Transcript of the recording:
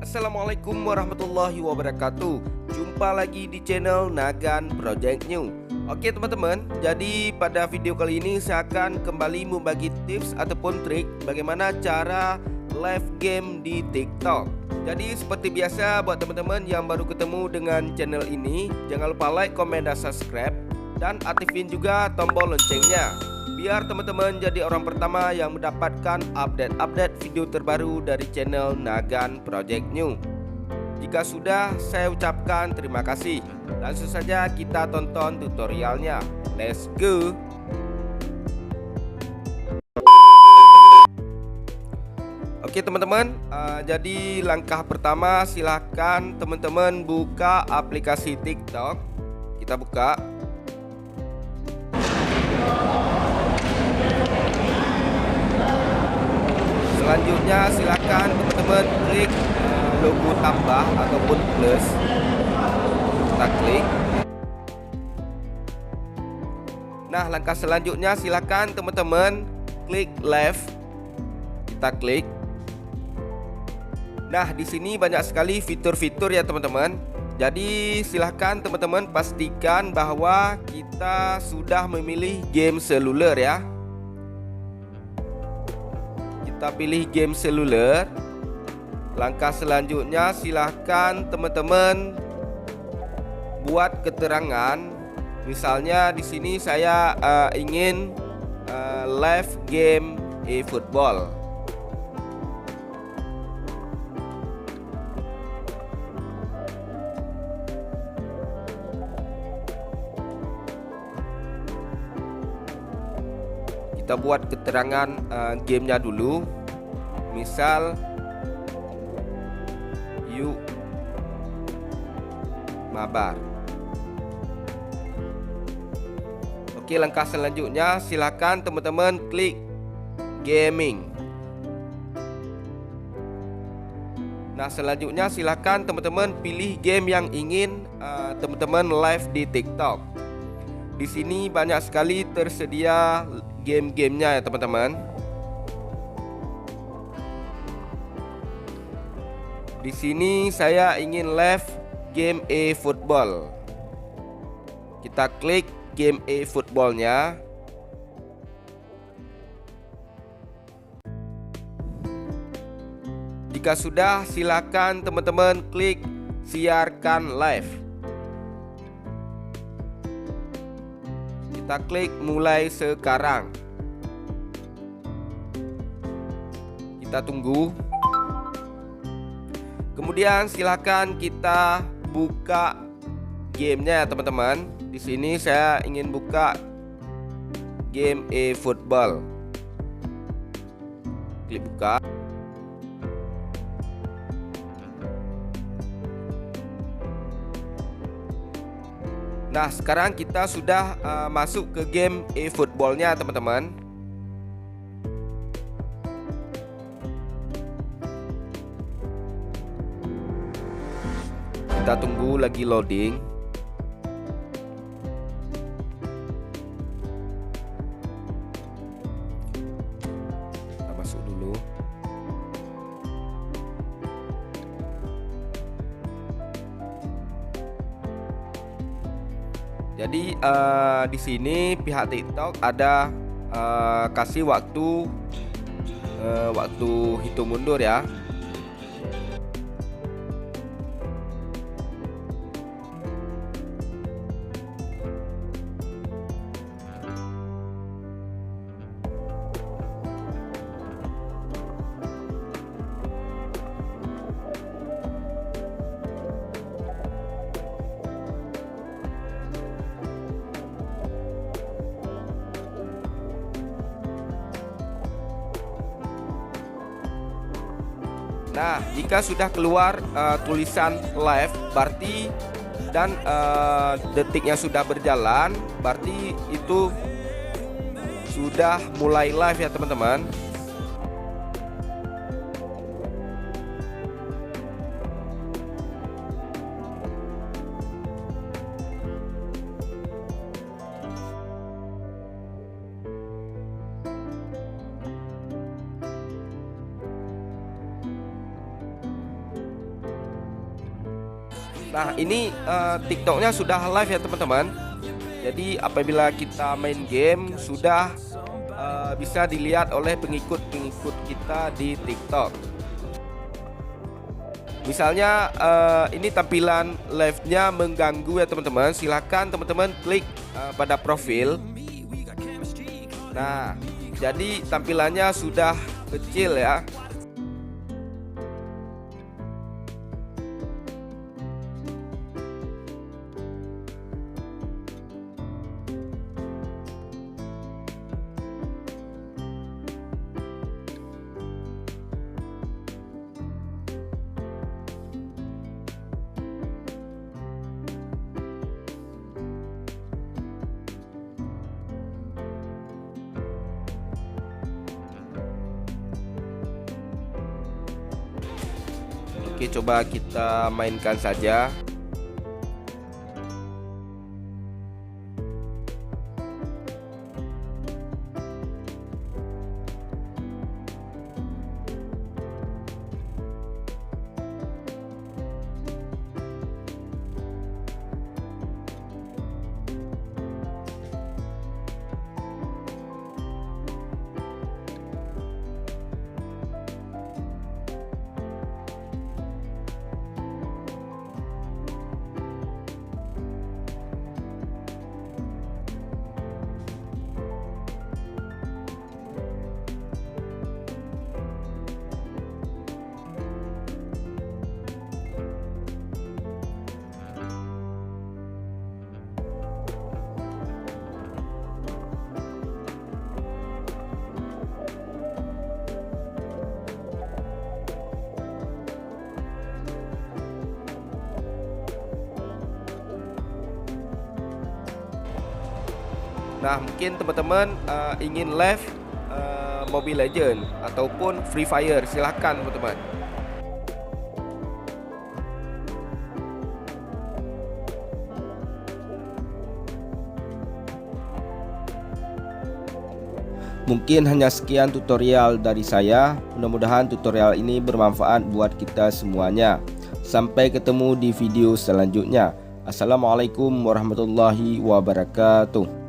Assalamualaikum warahmatullahi wabarakatuh. Jumpa lagi di channel Nagan Project New. Oke teman-teman, jadi pada video kali ini saya akan kembali membagi tips ataupun trik bagaimana cara live game di TikTok. Jadi seperti biasa buat teman-teman yang baru ketemu dengan channel ini, jangan lupa like, komen, dan subscribe, dan aktifin juga tombol loncengnya biar teman-teman jadi orang pertama yang mendapatkan update-update video terbaru dari channel Nagan Project New. Jika sudah, saya ucapkan terima kasih. Langsung saja kita tonton tutorialnya. Let's go. Oke teman-teman, jadi langkah pertama silahkan teman-teman buka aplikasi TikTok. Kita buka. Selanjutnya silakan teman-teman klik logo tambah ataupun plus. Kita klik. Nah, langkah selanjutnya silakan teman-teman klik live. Kita klik. Nah, di sini banyak sekali fitur-fitur ya teman-teman. Jadi silahkan teman-teman pastikan bahwa kita sudah memilih game seluler ya. Kita pilih game seluler. Langkah selanjutnya silahkan teman-teman buat keterangan. Misalnya di sini saya ingin live game eFootball. Kita buat keterangan gamenya dulu. Misal yuk mabar. Oke, langkah selanjutnya silakan teman-teman klik gaming. Nah, selanjutnya silakan teman-teman pilih game yang ingin teman-teman live di TikTok. Di sini banyak sekali tersedia game-gamenya ya teman-teman. Di sini saya ingin live game eFootball. Kita klik game eFootballnya. Jika sudah, silakan teman-teman klik siarkan live. Kita klik mulai sekarang. Kita tunggu. Kemudian silakan kita buka gamenya ya teman-teman. Di sini saya ingin buka game eFootball. Klik buka. Nah, sekarang kita sudah masuk ke game eFootballnya teman-teman. Kita tunggu lagi loading. Kita masuk dulu. Jadi di sini pihak TikTok ada kasih waktu hitung mundur ya. Nah, jika sudah keluar tulisan live, berarti dan detiknya sudah berjalan, berarti itu sudah mulai live ya teman-teman. Nah ini TikToknya sudah live ya teman-teman. Jadi apabila kita main game sudah bisa dilihat oleh pengikut-pengikut kita di TikTok. Misalnya ini tampilan live-nya mengganggu ya teman-teman. Silahkan teman-teman klik pada profil. Nah, jadi tampilannya sudah kecil ya. Oke, coba kita mainkan saja. Nah, mungkin teman-teman ingin live Mobile Legend ataupun Free Fire, silahkan teman-teman. Mungkin hanya sekian tutorial dari saya. Mudah-mudahan tutorial ini bermanfaat buat kita semuanya. Sampai ketemu di video selanjutnya. Assalamualaikum warahmatullahi wabarakatuh.